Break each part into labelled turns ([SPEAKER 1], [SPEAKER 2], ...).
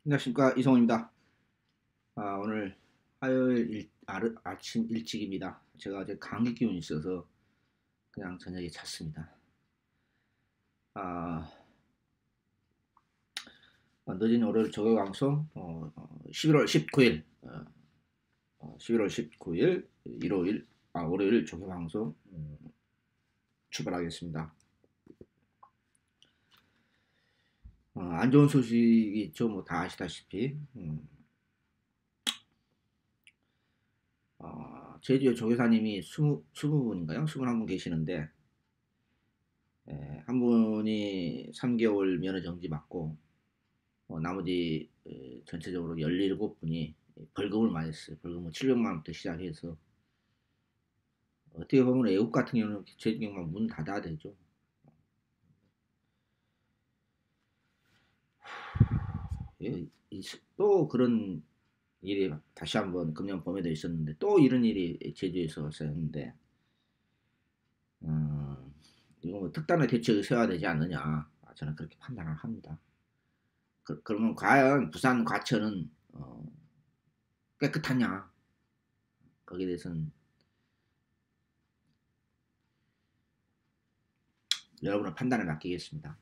[SPEAKER 1] 안녕하십니까, 이성훈입니다. 오늘 화요일 아침 일찍입니다. 제가 어제 감기 기운이 있어서 그냥 저녁에 잤습니다. 아, 늦은 월요일 조교 방송 11월 19일 11월 19일 월요일 조교 방송 출발하겠습니다. 안 좋은 소식이 있죠. 뭐 다 아시다시피 제주에 조교사님이 20분인가요? 21분 계시는데, 한 분이 3개월 면허 정지 받고, 나머지 전체적으로 17분이 벌금을 많이 했어요. 벌금은 700만 원부터 시작해서, 어떻게 보면 외국 같은 경우는 제주경만 문 닫아야 되죠. 또 그런 일이 다시 한번 금년 봄에도 있었는데, 또 이런 일이 제주에서 있었는데, 이거 뭐 특단의 대책을 세워야 되지 않느냐, 저는 그렇게 판단을 합니다. 그러면 과연 부산 과천은 깨끗하냐, 거기에 대해서는 여러분의 판단에 맡기겠습니다.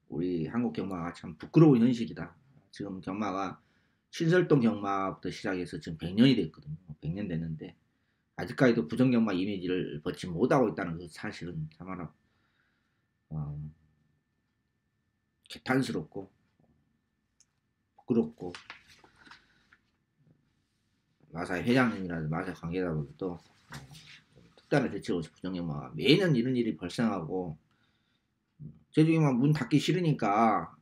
[SPEAKER 1] 우리 한국 경마가 참 부끄러운 현실이다. 지금 경마가 신설동 경마부터 시작해서 지금 100년이 됐거든요. 100년 됐는데 아직까지도 부정경마 이미지를 벗지 못하고 있다는 그 사실은 참으로 개탄스럽고 부끄럽고, 마사의 회장님이라든지 마사의 관계자분들도 특단의 대책 없이 부정경마가 매년 이런 일이 발생하고, 제주경마 문 닫기 싫으니까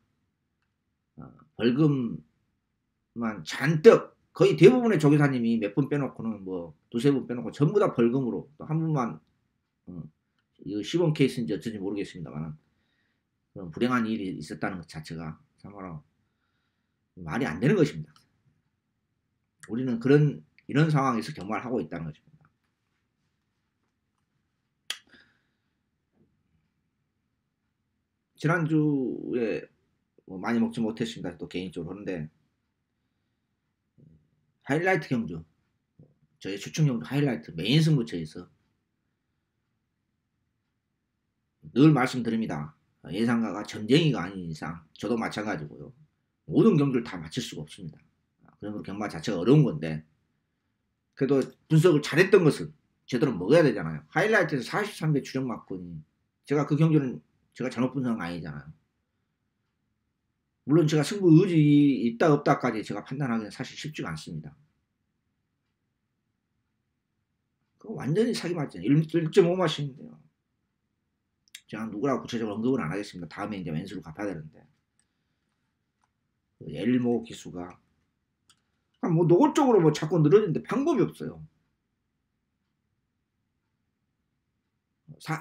[SPEAKER 1] 벌금만 잔뜩, 거의 대부분의 조교사님이 몇 분 빼놓고는 뭐 두세 분 빼놓고 전부 다 벌금으로, 또 한 분만 이거 시범 케이스인지 어쩐지 모르겠습니다만 그런 불행한 일이 있었다는 것 자체가 참으로 말이 안 되는 것입니다. 우리는 이런 상황에서 경마를 하고 있다는 것입니다. 지난주에 뭐 많이 먹지 못했습니다. 또 개인적으로. 그런데 하이라이트 경주, 저희 주축 경주 하이라이트 메인 승부처에서 늘 말씀드립니다. 예상가가 전쟁이가 아닌 이상, 저도 마찬가지고요, 모든 경주를 다 맞출 수가 없습니다. 그러므로 경마 자체가 어려운 건데, 그래도 분석을 잘했던 것은 제대로 먹어야 되잖아요. 하이라이트에서 43배 주력 맞고니, 제가 그 경주는 제가 잘못 분석한 거 아니잖아요. 물론 제가 승부 의지 있다 없다까지 제가 판단하기는 사실 쉽지가 않습니다. 그거 완전히 사기 맞잖아요. 1.5맛인데요. 제가 누구라고 구체적으로 언급은 안 하겠습니다. 다음에 이제 왼수로 갚아야 되는데. 그 엘모 기수가 뭐 노골적으로 뭐 자꾸 늘어지는데 방법이 없어요.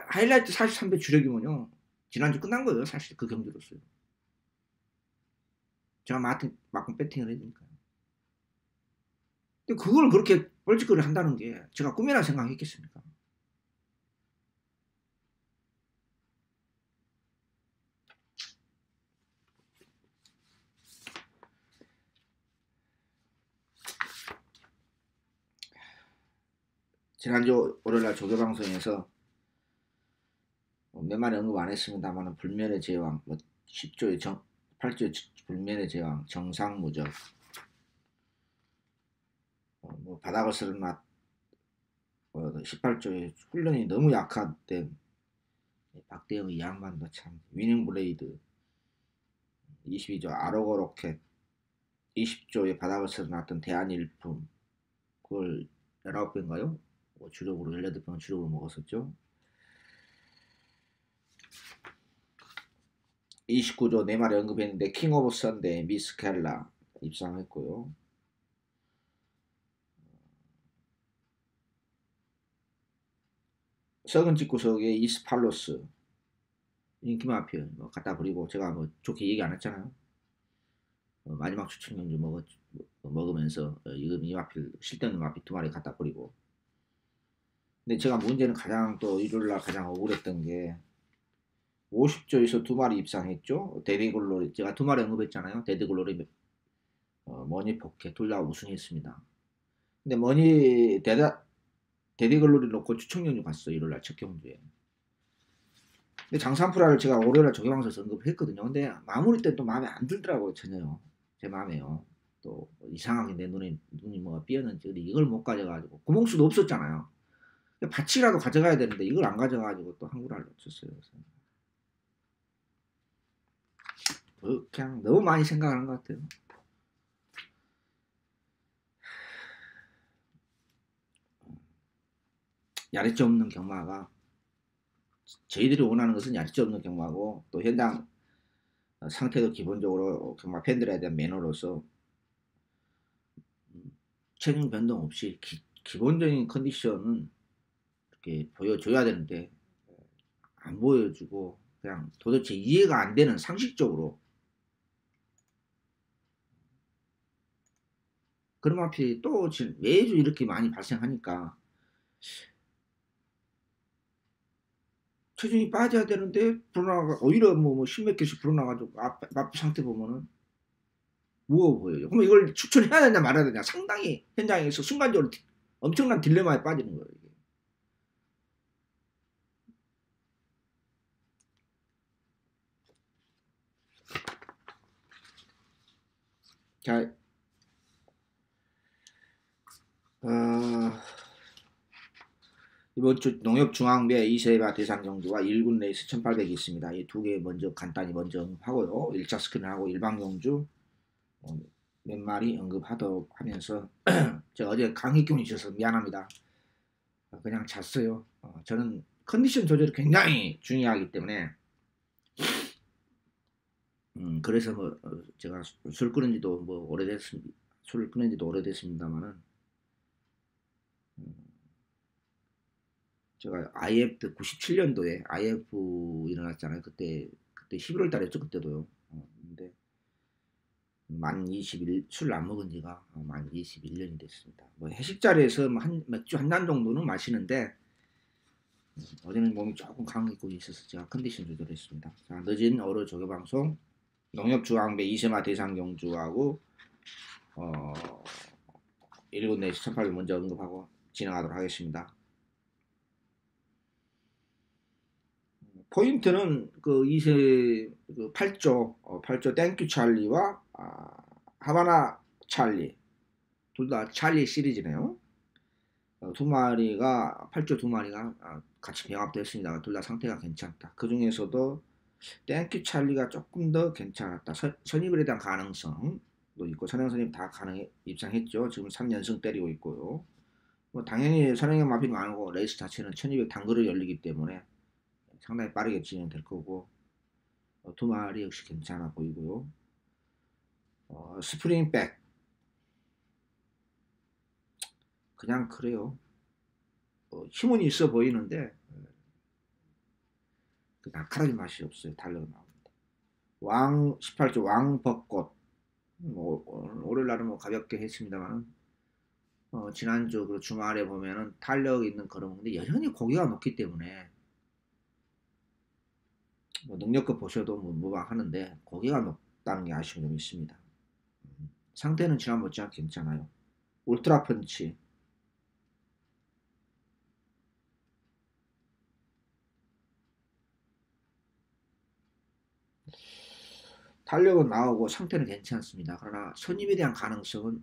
[SPEAKER 1] 하이라이트 43배 주력이면요, 지난주 끝난 거예요. 사실 그 경기로서요. 제가 막공 배팅을 해주니까요. 근데 그걸 그렇게 뻘짓거리 한다는 게 제가 꿈이라 생각했겠습니까? 지난주 월요일날 조교방송에서 몇 마디 언급 안 했습니다만, 불면의 제왕, 뭐 10조의 8조의 불면의 제왕, 정상무적, 뭐 바닥을 쓰는 맛, 18조의 훈련이 너무 약화된 박대영의 양반도 참, 위닝블레이드, 22조 아로거 로켓, 20조의 바닥을 쓰러놨던 대한일품, 그걸 19배인가요? 주력으로 18병을 주력으로 먹었었죠. 29조 4마리 언급했는데 킹 오브 선데이 미스켈라 입상했고요. 썩은 집구석에 이스팔로스 인기마필 갖다 버리고, 제가 뭐 좋게 얘기 안 했잖아요. 마지막 추천 경주 먹으면서 이마필, 실대는 마필 2마리 갖다 버리고. 근데 제가 문제는 가장 또 일요일날 가장 억울했던 게 50조에서 2마리 입상했죠. 데드글로리, 제가 2마리 언급했잖아요. 데드글로리 머니 포켓 둘 다 우승했습니다. 근데 머니 대대글로리 놓고 추천경주 갔어. 일요일날 첫 경주에. 근데 장산프라를 제가 월요일날 저기방송에서 언급했거든요. 근데 마무리 때 또 마음에 안 들더라고요. 전혀요. 제 마음에요. 또 이상하게 내 눈이 뭐가 삐었는지. 근데 이걸 못 가져가지고 구멍수도 없었잖아요. 밭이라도 가져가야 되는데 이걸 안 가져가지고 또 한구라를 놓쳤어요. 그래서 그냥 너무 많이 생각하는 것 같아요. 야릇지 없는 경마가 저희들이 원하는 것은 야릇지 없는 경마고 또 현장 상태도 기본적으로 경마 팬들에 대한 매너로서 체중 변동 없이 기본적인 컨디션은 이렇게 보여줘야 되는데 안 보여주고 그냥 도대체 이해가 안 되는 상식적으로 그런 마필이 또 지금 매주 이렇게 많이 발생하니까 체중이 빠져야 되는데 불어나가 오히려 뭐 10몇 개씩 불어나가지고 앞 상태 보면은 무거워 보여요. 그럼 이걸 추천해야 되냐 말아야 되냐 상당히 현장에서 순간적으로 엄청난 딜레마에 빠지는 거예요. 이게. 자, 이번 주 농협중앙배 2세바 대상경주와 1군 레이스 1800이 있습니다. 이 두 개 먼저 간단히 먼저 언급하고요. 1차 스크린을 하고 일반경주 몇 마리 언급하면서 제가 어제 감기균이 있어서 미안합니다. 그냥 잤어요. 저는 컨디션 조절이 굉장히 중요하기 때문에 그래서 뭐 제가 술 끊은 지도 뭐 오래됐습니다. 술을 끊은 지도 오래됐습니다만은 제가 IF 97년도에 IF 일어났잖아요. 그때 11월 달이었죠. 그때도요. 근데 만 21, 술 안 먹은 지가 만 21년이 됐습니다. 뭐 회식 자리에서 뭐 맥주 한 잔 정도는 마시는데 어제는 몸이 조금 감기고 있어서 제가 컨디션 조절했습니다. 자, 늦은 어로 조교 방송 농협중앙배 이세마 대상경주하고 1군 내시 1800 먼저 언급하고 진행하도록 하겠습니다. 포인트는 그 2세 그 8조 땡큐 찰리와 하바나 찰리 둘 다 찰리 시리즈네요. 두 마리가 8조 두 마리가 같이 병합되었습니다. 둘 다 상태가 괜찮다. 그 중에서도 땡큐 찰리가 조금 더 괜찮았다. 선입에 대한 가능성도 있고 선행선입 다 입상했죠. 지금 3연승 때리고 있고요. 뭐 당연히 선행형 마핑 많고 레이스 자체는 1200 단거리 열리기 때문에 상당히 빠르게 진행될 거고 두 마리 역시 괜찮아 보이고요. 스프링백 그냥 그래요. 힘은 있어 보이는데 그 날카로운 맛이 없어요. 달려가 나옵니다. 18조 왕벚꽃 월요일 날은 뭐 가볍게 했습니다만 지난주 그 주말에 보면은 탄력 있는 걸음인데 여전히 고기가 높기 때문에 뭐 능력껏 보셔도 뭐 무방하는데 고기가 높다는 게 아쉬움이 좀 있습니다. 상태는 지난 못지않게 괜찮아요. 울트라 펀치 탄력은 나오고 상태는 괜찮습니다. 그러나 선입에 대한 가능성은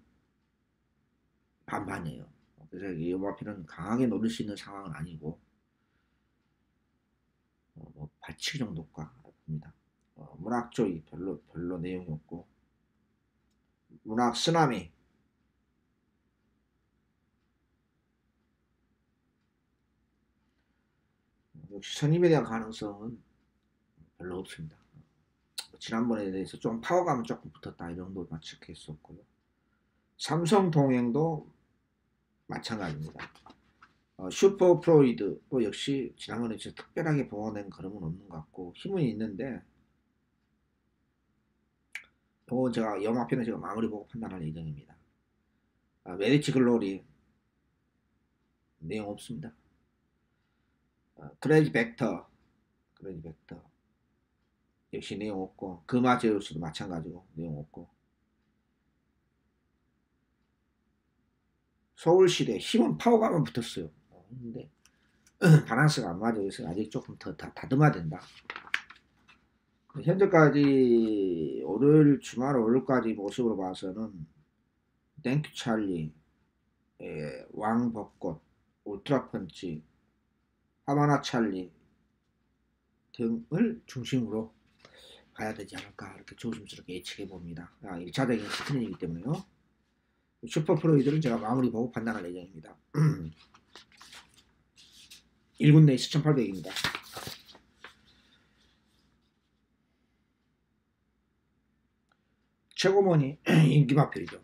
[SPEAKER 1] 반반이에요. 그래서 이 마피는 강하게 노릴 수 있는 상황은 아니고 뭐 받치기 정도가 봅니다. 문학 쪽이 별로 내용이 없고 문학 쓰나미 역시 선임에 대한 가능성은 별로 없습니다. 지난번에 대해서 좀 파워감은 조금 붙었다 이 정도 예측했었고요. 삼성 동행도 마찬가지입니다. 슈퍼 프로이드도 역시 지난번에 특별하게 봉헌된 그런 건 없는 것 같고 힘은 있는데 이건 제가 영화편을 제가 마무리 보고 판단할 예정입니다. 메디치 글로리 내용 없습니다. 크레이지 벡터 역시 내용 없고 금화제우스도 마찬가지고 내용 없고 서울시대 힘은 파워가만 붙었어요. 근데 바란스가 안 맞아요. 그래서 아직 조금 더 다듬어야 된다. 현재까지 월요일 주말 월요일까지 모습으로 봐서는 땡큐 찰리, 왕벚꽃, 울트라펀치, 하바나 찰리 등을 중심으로 가야 되지 않을까 이렇게 조심스럽게 예측해 봅니다. 1차적인 스크린이기 때문에요. 슈퍼프로이들은 제가 마무리 보고 판단할 예정입니다. 1군 내에서 1800입니다. 최고머니 인기마필이죠.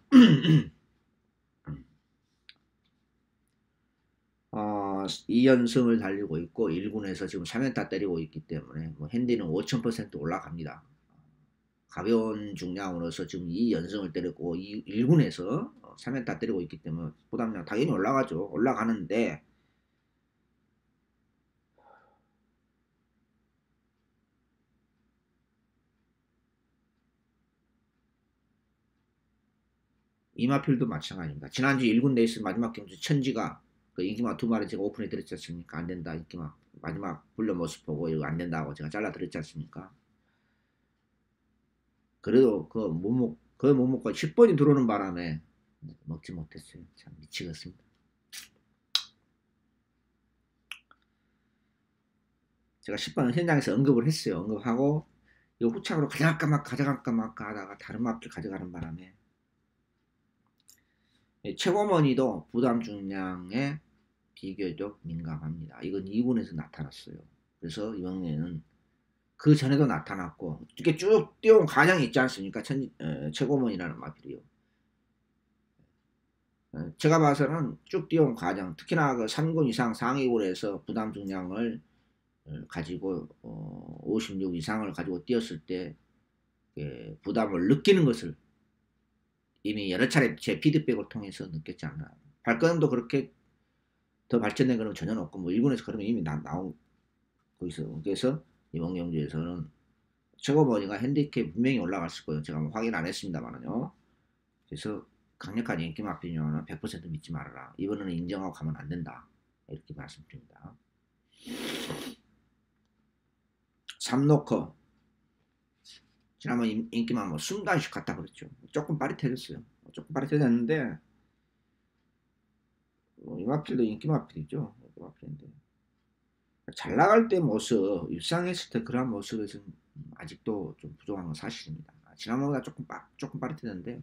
[SPEAKER 1] 2연승을 달리고 있고 1군에서 지금 3연타 때리고 있기 때문에 뭐 핸디는 5000% 올라갑니다. 가벼운 중량으로서 지금 2연승을 때리고 1군에서 3연타 때리고 있기 때문에 부담량 당연히 올라가죠. 올라가는데 이마필도 마찬가지입니다. 지난주 1군 레이스 마지막 경주 천지가 그 인기마 두 마리 제가 오픈해 드렸지 않습니까? 안 된다. 인기마 마지막 불려 모습 보고 이거 안 된다고 제가 잘라 드렸지 않습니까? 그래도 그 못 먹고 10번이 들어오는 바람에 먹지 못했어요. 참 미치겠습니다. 제가 10번 현장에서 언급을 했어요. 언급하고 이거 후착으로 가져갈까 말까 하다가 다른 마필 가져가는 바람에 최고머니도 부담 중량에 비교적 민감합니다. 이건 2군에서 나타났어요. 그래서 이번에는 그 전에도 나타났고 이렇게 쭉 뛰어온 과정이 있지 않습니까? 최고머니라는 마필이요. 제가 봐서는 쭉 뛰어온 과정, 특히나 그 3군 이상 상위군에서 부담 중량을 가지고 56 이상을 가지고 뛰었을 때 부담을 느끼는 것을 이미 여러 차례 제 피드백을 통해서 느꼈지 않나. 발걸음도 그렇게 더 발전된 건 전혀 없고 뭐 1군에서 그러면 이미 나오고 있어요. 그래서 이번 경주에서는 최고머니가 핸디캡 분명히 올라갔을 거예요. 제가 뭐 확인 안 했습니다만요. 그래서 강력한 인기 마피냐는 100% 믿지 말아라. 이번에는 인정하고 가면 안 된다. 이렇게 말씀드립니다. 3노커 지난번 인기만 뭐 20단씩 갔다 그랬죠. 조금 빠릿해졌어요. 조금 빠릿해졌는데 이마필도 인기 마필이죠. 마필인데 잘 나갈 때 모습, 일상했을 때 그런 모습에서는 아직도 좀 부족한 건 사실입니다. 지난번보다 조금 빠릿해졌는데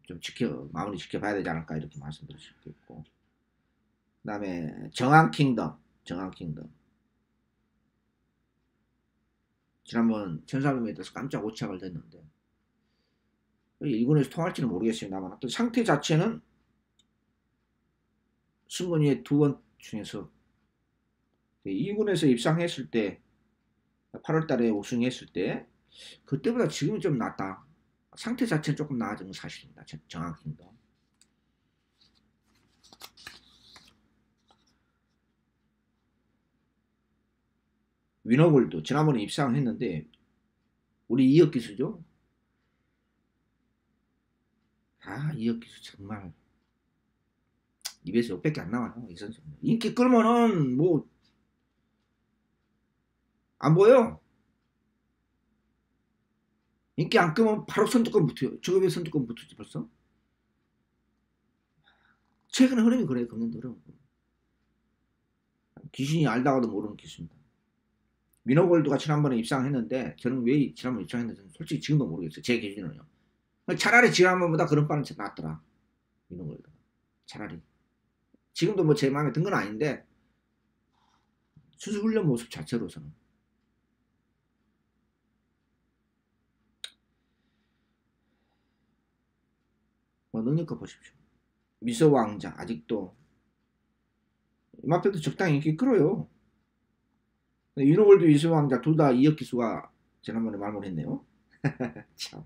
[SPEAKER 1] 좀 마무리 지켜봐야 되지 않을까 이렇게 말씀드릴 수 있겠고, 그 다음에 정한킹덤 지난번 1400m에서 깜짝 오착을 됐는데 1군에서 통할지는 모르겠습니다만 또 상태 자체는 승건이의 두 번 중에서 2군에서 입상했을 때 8월달에 우승했을 때 그때보다 지금이 좀 낫다. 상태 자체는 조금 나아진 건 사실입니다. 정확히도. 위너골도 지난번에 입상을 했는데 우리 이혁 기수죠. 이혁 기수 정말 입에서 욕밖에 안 나와요. 이 선수 인기 끌면은 뭐 안 보여. 인기 안 끄면 바로 선두권 붙어요. 저거 왜 선두권 붙었지 벌써? 최근에 흐름이 그래요. 금년도는 귀신이 알다가도 모르는 기수입니다. 미너골드가 지난번에 입상했는데 저는 왜 지난번에 입상했는지 솔직히 지금도 모르겠어요. 제 기준은요. 차라리 지난번보다 그런 바는 낫더라. 미너골드 차라리. 지금도 뭐 제 마음에 든 건 아닌데 수술훈련 모습 자체로서는 뭐 능력껏 보십시오. 미소왕자 아직도 이마표도 적당히 인기 끌어요. 유노골드 미소왕자 둘 다 이혁 기수가 지난번에 말못했네요. 참.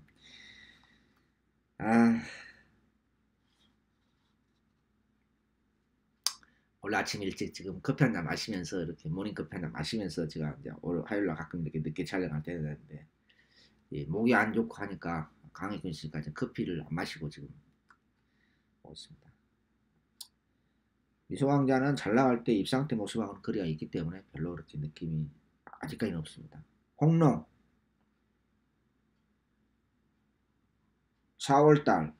[SPEAKER 1] 원래 아침 일찍 지금 커피 한잔 마시면서 이렇게 모닝 커피 한잔 마시면서 제가 이제 화요일날 가끔 이렇게 늦게 촬영할 때 되는데 목이 안 좋고 하니까 강의근 씨가 커피를 안 마시고 지금 오고 있습니다. 미소강자는 잘 나갈 때 입상 때 모습하고는 거리가 있기 때문에 별로 그렇게 느낌이 아직까지는 없습니다. 홍농 4월달,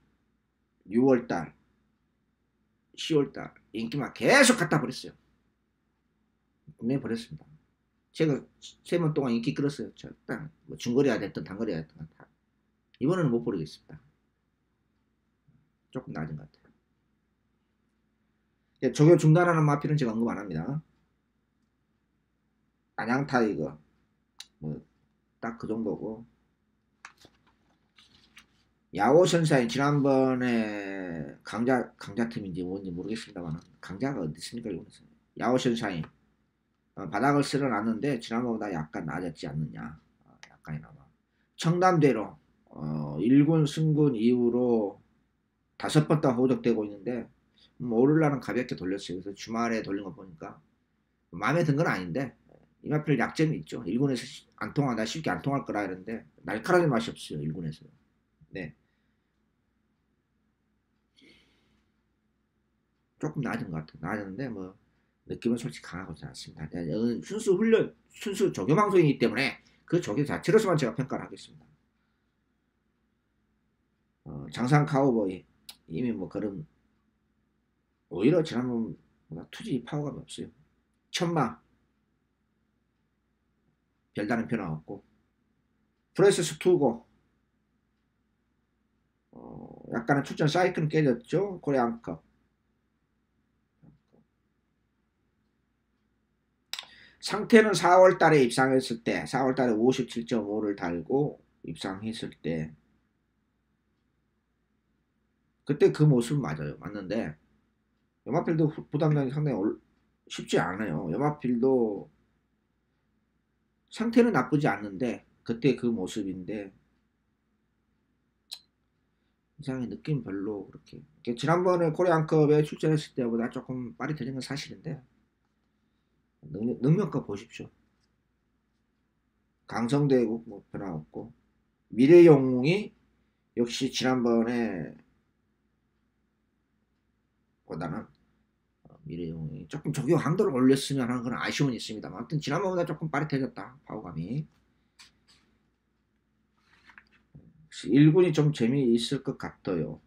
[SPEAKER 1] 6월달, 10월달 인기만 계속 갖다 버렸어요. 분명히 버렸습니다. 제가 3번 동안 인기 끌었어요. 뭐 중거리가 됐든 단거리가 됐든 다. 이번에는 못 버리겠습니다. 조금 낮은 것 같아요. 조교 중단하는 마필은 제가 언급 안 합니다. 안양타이거 뭐 딱 그 정도고, 야오선사인 지난번에 강자팀인지 뭔지 모르겠습니다만 강자가 어디 있습니까? 야오선사인 바닥을 쓸어놨는데 지난번보다 약간 낮았지 않느냐. 약간이나마 청담대로 1군 승군 이후로 5번 더 호적되고 있는데 오를날은 가볍게 돌렸어요. 그래서 주말에 돌린 거 보니까 마음에 든 건 아닌데 이마필 약점이 있죠. 1군에서 안 통하다 쉽게 안 통할 거라 이러는데 날카로운 맛이 없어요. 1군에서. 네. 조금 낮은 것 같아요. 낮은데 뭐 느낌은 솔직히 강하지 않습니다. 순수 훈련, 순수 조교 방송이기 때문에 그 조교 자체로서만 제가 평가를 하겠습니다. 장상 카우보이 이미 뭐 그런 오히려 지난번보다 투지 파워감이 없어요. 천마 별다른 변화 없고, 프레세스 투고 약간의 출전 사이클은 깨졌죠. 고래앙컵 상태는 4월달에 입상했을 때 4월달에 57.5를 달고 입상했을 때 그때 그 모습은 맞아요. 맞는데 염화필도 부담량이 상당히 쉽지 않아요. 염화필도 상태는 나쁘지 않는데 그때 그 모습인데 이상의 느낌 별로 그렇게 지난번에 코리안컵에 출전했을 때보다 조금 빠릿해진 건 사실인데 능력껏 보십시오. 강성대국 뭐 변화 없고, 미래영웅이 역시 지난번에 보다는 미래영웅이 조금 조교 강도를 올렸으면 하는 그런 아쉬움은 있습니다. 아무튼 지난번보다 조금 빠릿해졌다. 파워감이. 1군이 좀 재미있을 것 같아요.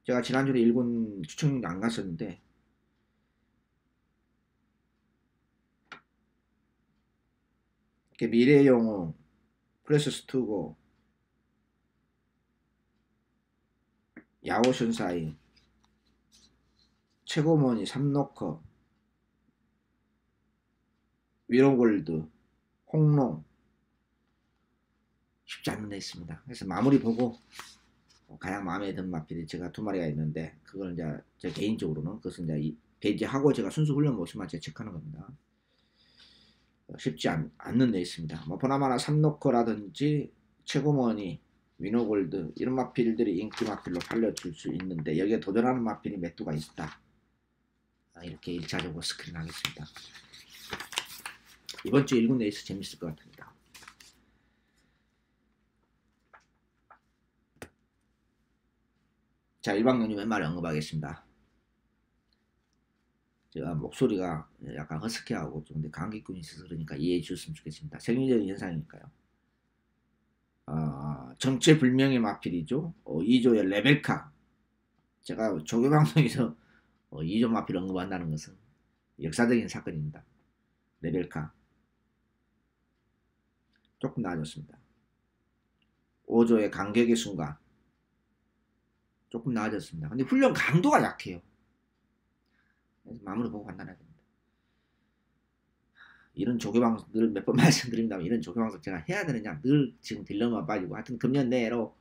[SPEAKER 1] 제가 지난주에 1군 추천이 안 갔었는데 미래영웅, 프레셔스 투고, 야오션사이, 최고머니, 삼노커, 위로골드, 홍롱 쉽지 않은 데 있습니다. 그래서 마무리 보고 가장 마음에 드는 마필이 제가 2마리가 있는데 그걸 이제 제 개인적으로는 그것은 이제 배제하고 제가 순수 훈련 모습만 체크하는 겁니다. 쉽지 않는 데 있습니다. 뭐 보나마나 삼노커라든지 최고머니, 위노골드 이런 마필들이 인기 마필로 팔려줄 수 있는데 여기에 도전하는 마필이 몇 두가 있다. 이렇게 1차적으로 스크린 하겠습니다. 이번 주 1군 레이스 재밌을 것 같습니다. 자, 일방경주 왼말 언급하겠습니다. 제가 목소리가 약간 허스키하고 좀 감기꾼이 있어서 그러니까 이해해 주셨으면 좋겠습니다. 생리적인 현상이니까요. 정체불명의 마필이죠. 2조의 레벨카. 제가 조교방송에서 2조 마필 언급한다는 것은 역사적인 사건입니다. 레벨카. 조금 나아졌습니다. 5조의 간격의 순간. 조금 나아졌습니다. 근데 훈련 강도가 약해요. 그래서 마무리 보고 판단해야 됩니다. 이런 조교방송 늘 몇 번 말씀드립니다만 이런 조교방송 제가 해야 되느냐 늘 지금 딜레마 빠지고 하여튼 금년 내로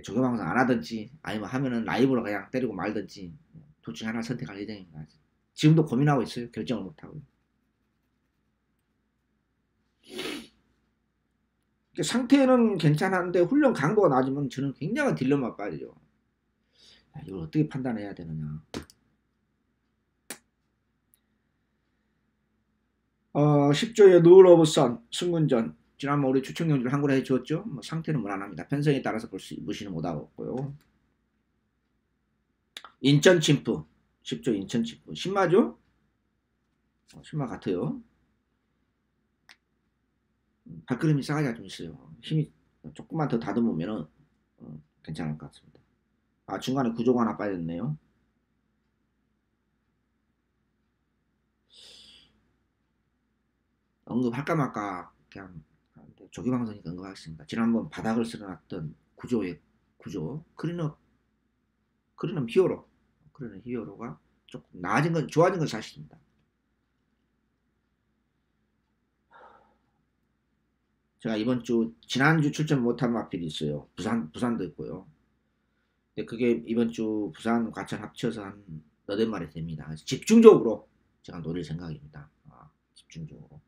[SPEAKER 1] 조교방송 안 하든지 아니면 하면은 라이브로 그냥 때리고 말든지 둘 중에 하나 선택할 예정입니다. 지금도 고민하고 있어요. 결정을 못하고. 상태는 괜찮은데 훈련 강도가 낮으면 저는 굉장한 딜레마 빠지죠. 이걸 어떻게 판단해야 되느냐. 10조의 누울 오브 선 승군전 지난번 우리 추천 경주를 한국으로 해주었죠. 뭐 상태는 무난합니다. 편성에 따라서 무시는 못하고 있고요. 인천 침프 10조 인천 집부. 신마죠? 신마 같아요. 발걸음이 싸가지가 좀 있어요. 힘이 조금만 더 다듬으면은 괜찮을 것 같습니다. 아, 중간에 구조가 하나 빠졌네요. 언급할까 말까 그냥 조기방송이니까 언급하겠습니다. 지난번 바닥을 쓸어놨던 구조의 구조 크리너 히어로가 조금 나아진 건 좋아진 건 사실입니다. 제가 지난주 출전 못한 마필이 있어요. 부산도 있고요. 근데 그게 이번 주 부산 과천 합쳐서 한 8마리 됩니다. 그래서 집중적으로 제가 노릴 생각입니다. 집중적으로.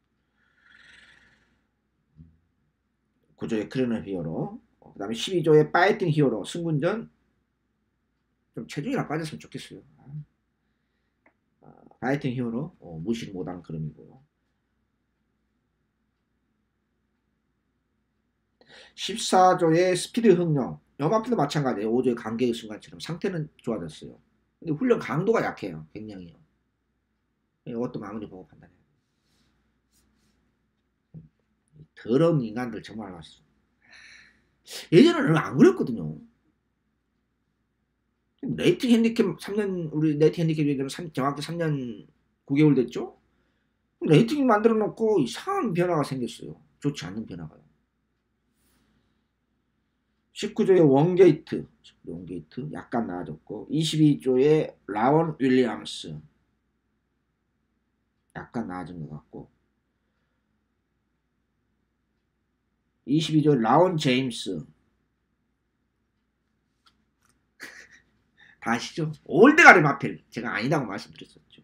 [SPEAKER 1] 구조의 크리너 히어로. 그 다음에 12조의 파이팅 히어로 승군전. 좀 체중이 나빠졌으면 좋겠어요. 파이팅 히어로 무시를 못하는 그림이고요. 14조의 스피드 흥룡. 염화필도 마찬가지예요. 5조의 관계의 순간처럼 상태는 좋아졌어요. 근데 훈련 강도가 약해요. 굉장히요. 이것도 마무리 보고 판단해요. 더러운 인간들 정말 맛있어. 예전에는 안 그랬거든요. 레이팅 핸디캡 3년, 우리 레이팅 핸디캡 얘기는 정확히 3년 9개월 됐죠? 레이팅 만들어 놓고 이상한 변화가 생겼어요. 좋지 않는 변화가요. 19조의 원게이트 약간 나아졌고, 22조의 라원 윌리엄스 약간 나아진 것 같고, 22조 라원 제임스 다 아시죠? 올드가리 마필 제가 아니다고 말씀드렸었죠.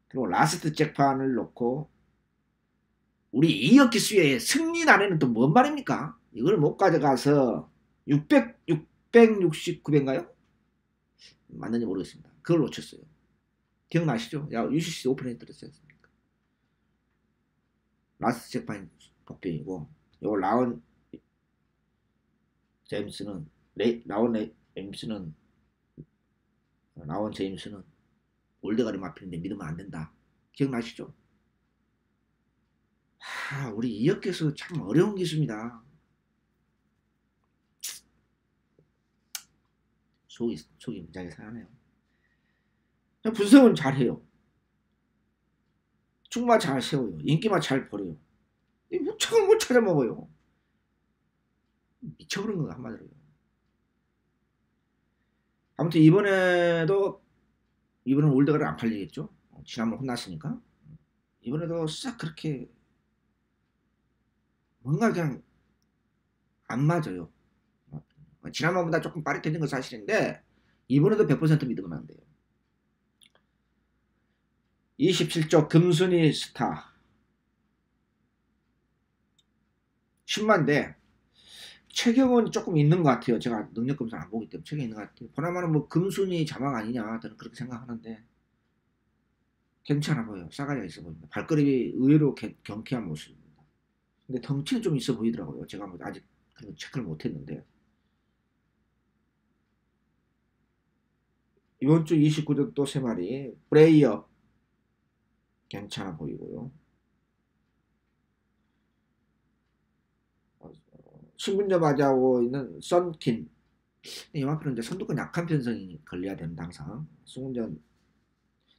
[SPEAKER 1] 그리고 라스트 잭판을 놓고 우리 이혁기 수의 승리 날에는 또 뭔 말입니까? 이걸 못 가져가서 669배인가요? 맞는지 모르겠습니다. 그걸 놓쳤어요. 기억나시죠? 야, UCC 오픈에 들었지 않습니까? 라스트 잭판 복병이고, 요 라원 제임스는 올드가리 마필인데 믿으면 안 된다. 기억나시죠? 우리 이혁기수 참 어려운 기수입니다. 속이 무지하게 상하네요. 분석은 잘해요. 축마 잘 세워요. 인기만 잘 벌여요. 무척을 못 찾아먹어요. 미쳐버린 거 한마디로. 아무튼 이번에는 올드가리 안 팔리겠죠? 지난번 혼났으니까. 이번에도 싹 그렇게 뭔가 그냥 안 맞아요. 지난번보다 조금 빠릿해진 건 사실인데 이번에도 100% 믿으면 안 돼요. 27조 금순이 스타 10만대 체격은 조금 있는 것 같아요. 제가 능력 검사 안 보기 때문에 체격이 있는 것 같아요. 보나마나 뭐 금순이 자막 아니냐 저는 그렇게 생각하는데 괜찮아 보여요. 싸가지가 있어 보입니다. 발걸음이 의외로 경쾌한 모습입니다. 근데 덩치는 좀 있어 보이더라고요. 제가 뭐 아직 그런 체크를 못했는데 이번 주 29조 또 3마리 브레이어 괜찮아 보이고요. 신분자 맞이하고 있는 썬킨 이마필은 이제 선두권 약한 편성이 걸려야 됩니다. 항상 승운전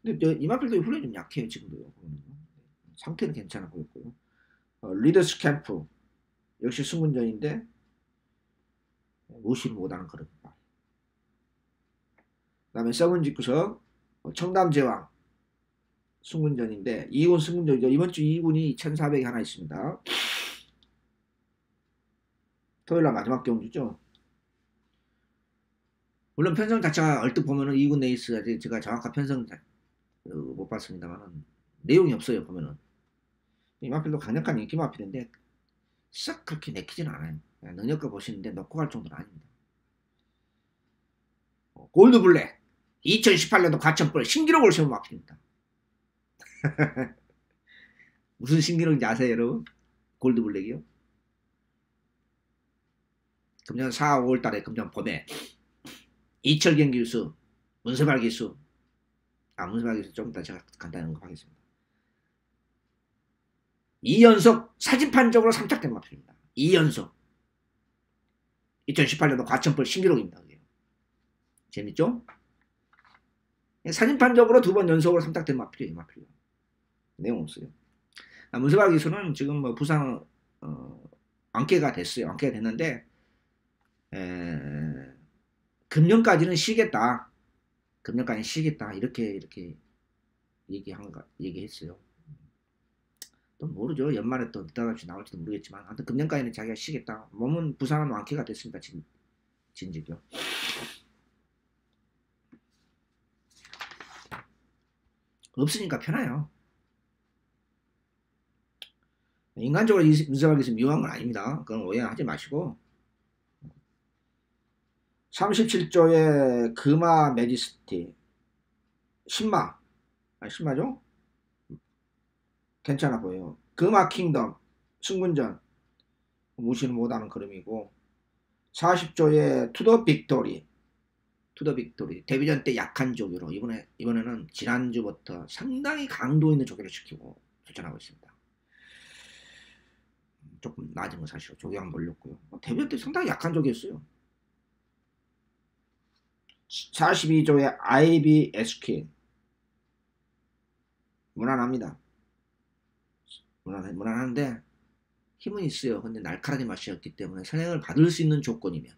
[SPEAKER 1] 근데 이마필도 훈련이 좀 약해요. 지금도요. 상태는 괜찮아 보였고요. 리더스 캠프 역시 승운전인데 무시를 못하는 그런 말. 그 다음에 서문직구석 청담제왕 승운전인데 2군 승운전이죠. 이번 주 2군이 1400이 하나 있습니다. 토요일날 마지막 경주죠. 물론 편성 자체가 얼뜻 보면은 2군 레이스가 제가 정확한 편성 못 봤습니다만은 내용이 없어요. 보면은 이 마필도 강력한 인기 마필인데 싹 그렇게 내키지는 않아요. 능력과 보시는데 넣고 갈 정도는 아닙니다. 골드블랙 2018년도 과천벌 신기록을 세운 마필입니다. 무슨 신기록인지 아세요 여러분? 골드블랙이요? 금년 4, 5월 달에 금년 봄에 이철경 기수, 문세발 기수 문서박이 기술 좀 이따 제가 간단히 언급하겠습니다. 2연속 사진판적으로 삼착된 마필입니다. 2연속. 2018년도 과천벌 신기록입니다. 그게. 재밌죠? 사진판적으로 2번 연속으로 삼착된 마필이에요. 마필. 내용 없어요. 문서박 기술은 지금 뭐 부상 완쾌가 됐어요. 완쾌가 됐는데 금년까지는 쉬겠다. 금년까지는 쉬겠다. 이렇게 얘기했어요. 또 모르죠. 연말에 또 느닷없이 나올지도 모르겠지만 아무튼 금년까지는 자기가 쉬겠다. 몸은 부상은 완쾌가 됐습니다. 지금 진즉요. 없으니까 편해요. 인간적으로 문서박 기술이 미워한 건 아닙니다. 그건 오해하지 마시고 37조의 금화 매지스티 신마 신마죠? 괜찮아 보여요. 금화 킹덤 승군전 무시는 못하는 그림이고 40조의 투더 빅토리 데뷔전 때 약한 조교로 이번에는 지난주부터 상당히 강도 있는 조교를 시키고 추천하고 있습니다. 조금 낮은 건 사실로 조교랑 몰렸고요. 데뷔전 때 상당히 약한 조교였어요. 42조의 IBSQ 무난합니다. 무난한데 힘은 있어요. 근데 날카로운 맛이 없기 때문에 선행을 받을 수 있는 조건이면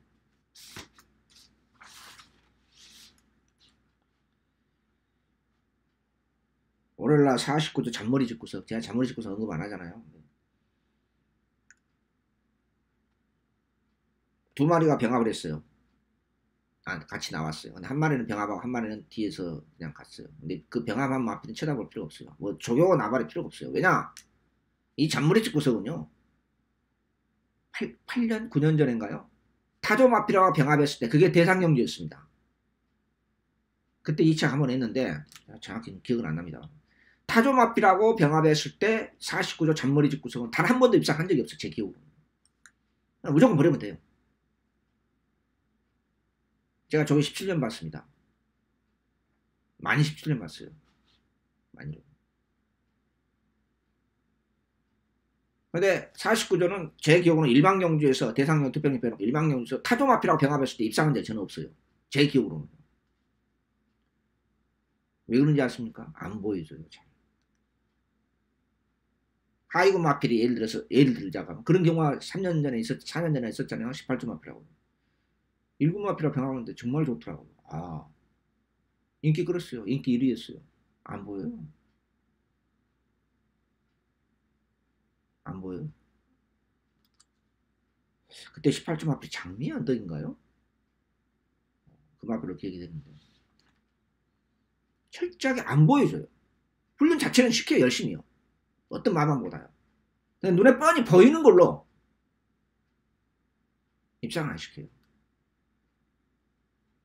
[SPEAKER 1] 오렐라 49조 잔머리 직구석 제가 잔머리 직구석 언급 안 하잖아요. 두 마리가 병합을 했어요. 같이 나왔어요. 근데 한 마리는 병합하고 한 마리는 뒤에서 그냥 갔어요. 근데 그 병합한 마피는 쳐다볼 필요가 없어요. 뭐 조교가 나발할 필요가 없어요. 왜냐? 이 잔머리 직구석은요. 8년, 9년 전인가요? 타조 마피라와 병합했을 때 그게 대상경주였습니다. 그때 2차 한번 했는데 정확히 기억은 안 납니다. 타조 마피라고 병합했을 때 49조 잔머리 직구석은 단 한 번도 입상한 적이 없어요. 제 기억으로. 무조건 버리면 돼요. 제가 저게 17년 봤습니다. 많이 17년 봤어요. 많이. 근데 49조는 제 기억으로는 일반경주에서 대상경 특별히 빼놓고 일반경주에서 타조마피라고 병합했을 때 입상한 적이 전혀 없어요. 제 기억으로는. 왜 그런지 아십니까? 안 보여줘요. 잘. 하이고 마필이 예를 들자가 그런 경우가 4년 전에 있었잖아요. 18조 마피라고. 1구 마피라고 병합하는데 정말 좋더라고요. 인기 끌었어요. 인기 1위였어요. 안 보여요. 안 보여요. 그때 18조 마필이 장미 언덕인가요? 그 마필로 기억이 되는데 철저하게 안 보여줘요. 훈련 자체는 시켜요. 열심히요. 어떤 말만 못해요. 눈에 뻔히 보이는 걸로 입상을 안 시켜요.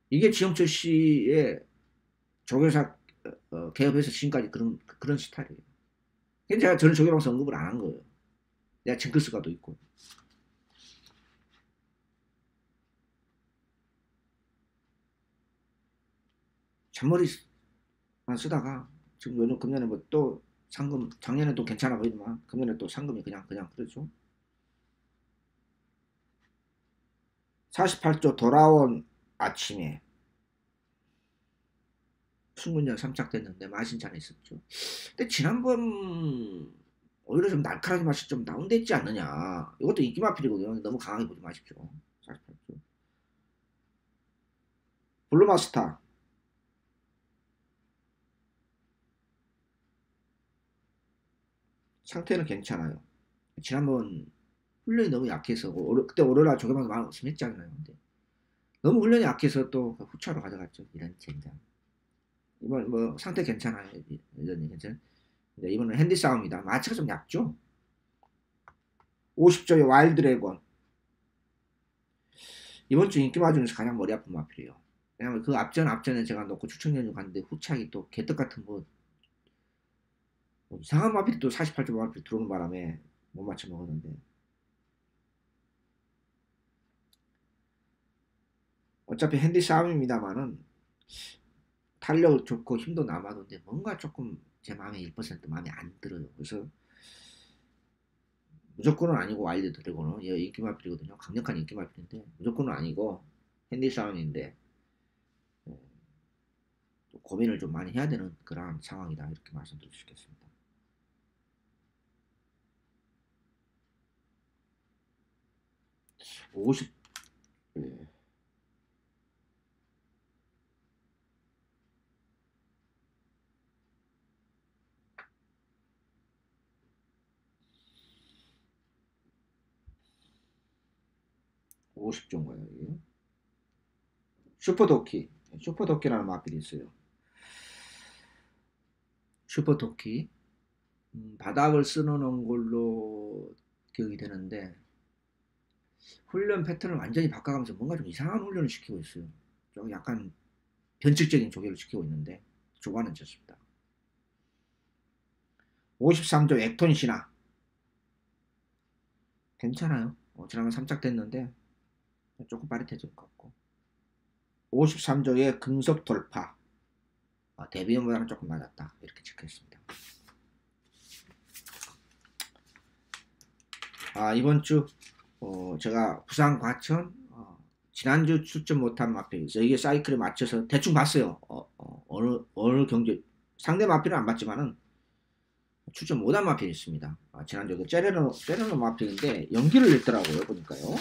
[SPEAKER 1] 이게 지영철 씨의 조교사 개업해서 지금까지 그런 스타일이에요. 제가 저는 조교방송 언급을 안 한 거예요. 내가 징크스가도 있고. 잔머리만 쓰다가 지금 요즘 금년에 뭐 또 상금 작년에 또 괜찮아 보이더만 금년에 또 상금이 그냥 그러죠. 48조 돌아온 아침에 충분히 삼착됐는데 맛은 잘 있었죠. 근데 지난번 오히려 좀 날카로운 맛이 좀 다운됐지 않느냐. 이것도 인기 마필이거든요. 너무 강하게 보지 마십시오. 48조. 블루마스터 상태는 괜찮아요. 지난번 훈련이 너무 약해서 그때 오로라 조개방송 말 없으면 했잖아요. 근데 너무 훈련이 약해서 또 후차로 가져갔죠. 이런 젠장. 이번 뭐 상태 괜찮아요. 여전히 괜찮아요. 이번은 핸디 싸움이다. 마취가 좀 얇죠. 50조의 와일드 드래곤. 이번 주 인기 마중에서 가장 머리 아픈 마필이에요. 왜냐면 그 앞전에 제가 놓고 추천연주 갔는데 후착이 또 개떡 같은 뭐 이상한 마필이 또 48조 마필 들어오는 바람에 못 맞춰 먹었는데 어차피 핸디 싸움입니다만은 탄력 좋고 힘도 남아도인데 뭔가 조금 제 마음에 1% 마음에 안 들어요. 그래서 무조건은 아니고 와일드 드래곤은 인기 마필이거든요. 강력한 인기 마필인데 무조건은 아니고 핸디 싸움인데 고민을 좀 많이 해야 되는 그런 상황이다 이렇게 말씀드릴 수 있겠습니다. 예. 50조인가요? 이게? 슈퍼도끼. 슈퍼도끼라는 마필이 있어요. 슈퍼도끼. 바닥을 쓰는 걸로 기억이 되는데 훈련 패턴을 완전히 바꿔가면서 뭔가 좀 이상한 훈련을 시키고 있어요. 좀 약간 변칙적인 조개를 시키고 있는데 조과는 좋습니다. 53조 액톤 신화. 괜찮아요. 지난번 3짝 됐는데 조금 빠릿해질 것 같고. 53조의 금속 돌파. 데뷔보다는 조금 낮았다. 이렇게 체크했습니다. 이번 주 제가 부산 과천 지난주 출전 못한 마필 이게 사이클에 맞춰서 대충 봤어요. 어느 경기 상대 마필은 안 봤지만은 출전 못한 마필이 있습니다. 지난주 그 제레노 마필인데 연기를 냈더라고요. 보니까요.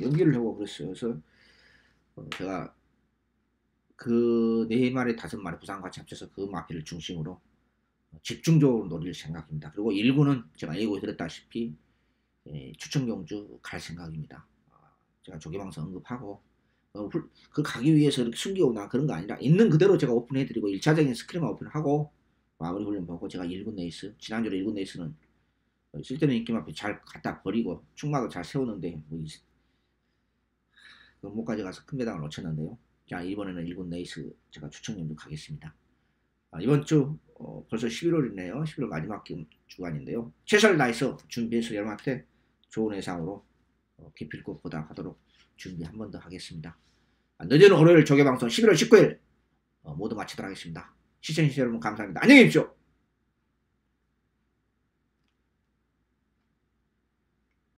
[SPEAKER 1] 연기를 하고 그랬어요. 그래서 제가 그 4마리 5마리 부산같이 합쳐서 그 마필을 중심으로 집중적으로 노릴 생각입니다. 그리고 1구는 제가 예고해 드렸다시피 추천 경주 갈 생각입니다. 제가 조개방송 언급하고 그 가기 위해서 이렇게 숨기거나 그런 거 아니라 있는 그대로 제가 오픈해드리고 1차적인 스크림 오픈하고 마무리 훈련 보고 제가 1군 레이스 지난주에 1군 레이스는 쓸데없는 인기 마필 잘 갖다 버리고 축막을 잘 세우는데 못 가져가서 큰 배당을 놓쳤는데요. 자, 이번에는 1군 레이스 제가 추천 경주 가겠습니다. 이번 주 벌써 11월이네요. 11월 마지막 주간인데요. 최선을 다해서 준비해서 여러분한테 좋은 예상으로 기필코 보답하도록 준비 한 번 더 하겠습니다. 늦은 월요일 조개방송 11월 19일 모두 마치도록 하겠습니다. 시청해주신 여러분 감사합니다. 안녕히 계십시오.